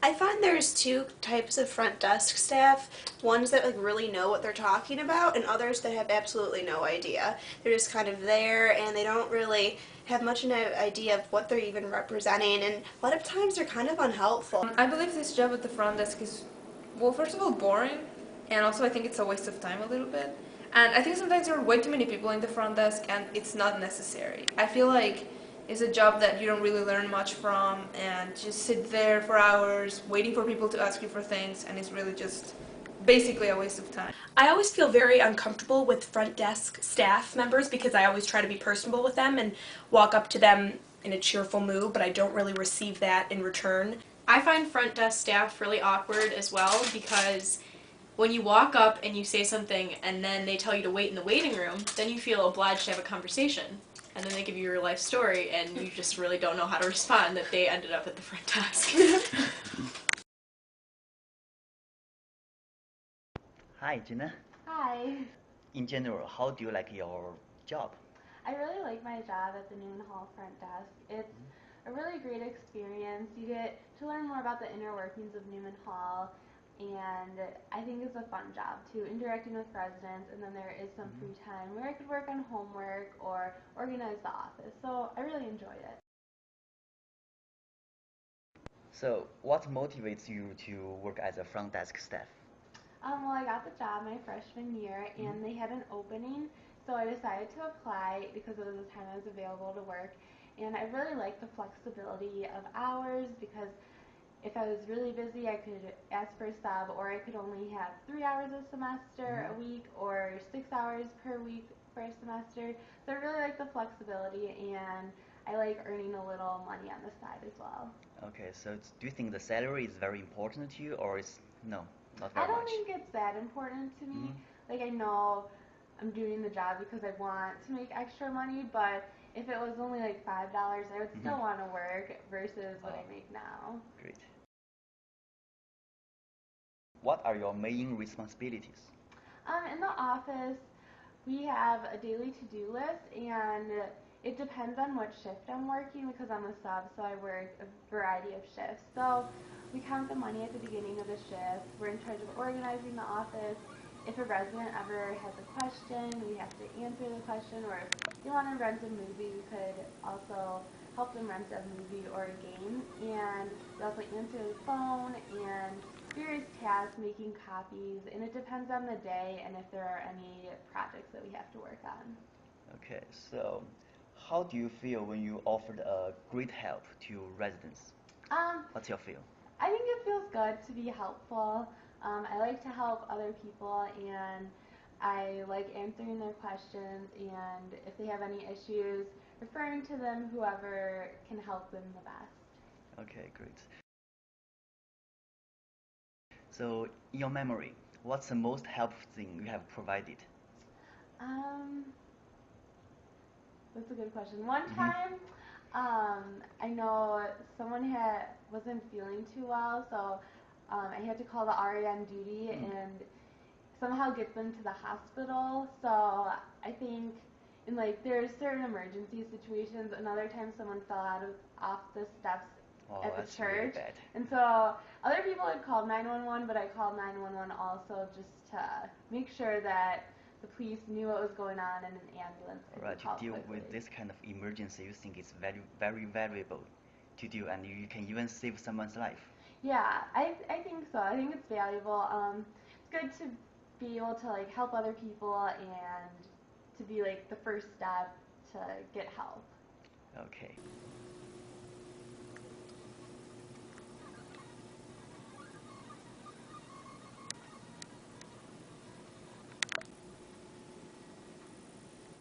I find there's two types of front desk staff. Ones that like really know what they're talking about and others that have absolutely no idea. They're just kind of there and they don't really have much of an idea of what they're even representing and a lot of times they're kind of unhelpful. I believe this job at the front desk is, well, first of all, boring, and also I think it's a waste of time a little bit. And I think sometimes there are way too many people in the front desk, and it's not necessary. I feel like it's a job that you don't really learn much from, and just sit there for hours waiting for people to ask you for things, and it's really just basically a waste of time. I always feel very uncomfortable with front desk staff members because I always try to be personable with them and walk up to them in a cheerful mood, but I don't really receive that in return. I find front desk staff really awkward as well because when you walk up and you say something and then they tell you to wait in the waiting room, then you feel obliged to have a conversation. And then they give you your life story and you just really don't know how to respond that they ended up at the front desk. Hi, Gina. Hi. In general, how do you like your job? I really like my job at the Newman Hall front desk. It's a really great experience. You get to learn more about the inner workings of Newman Hall, and I think it's a fun job too, interacting with residents, and then there is some free time where I could work on homework or organize the office. So I really enjoy it. So, what motivates you to work as a front desk staff? Well, I got the job my freshman year, and they had an opening, so I decided to apply because it was the time I was available to work. And I really liked the flexibility of hours because if I was really busy, I could ask for a sub, or I could only have 3 hours a semester a week, or 6 hours per week for a semester. So I really like the flexibility, and I like earning a little money on the side as well. Okay, so do you think the salary is very important to you, or is no, not I very don't much? think it's that important to me. Like, I know I'm doing the job because I want to make extra money, but if it was only like $5, I would still want to work versus what I make now. Great. What are your main responsibilities? In the office, we have a daily to-do list, and it depends on what shift I'm working because I'm a sub, so I work a variety of shifts. So we count the money at the beginning of the shift. We're in charge of organizing the office. If a resident ever has a question, we have to answer the question, or if they want to rent a movie, we could also help them rent a movie or a game. And we also answer the phone and various tasks, making copies, and it depends on the day and if there are any projects that we have to work on. Okay, so how do you feel when you offered a great help to residents? Um, What's your feel? I think it feels good to be helpful. I like to help other people, and I like answering their questions, and if they have any issues, referring to them, whoever can help them the best. Okay, great. So, in your memory, what's the most helpful thing you have provided? Um, that's a good question. One time, I know someone wasn't feeling too well, so I had to call the RA on duty and somehow get them to the hospital. So I think in like there's certain emergency situations. Another time, someone fell off the steps Oh, at the that's really church, bad. and so other people had called 911, but I called 911 also just to make sure that the police knew what was going on and an ambulance could Alright, be to called deal quickly. with this kind of emergency, you think it's very, very valuable to do, and you can even save someone's life. Yeah, I think so. I think it's valuable. It's good to be able to like help other people and to be like the first step to get help. Okay.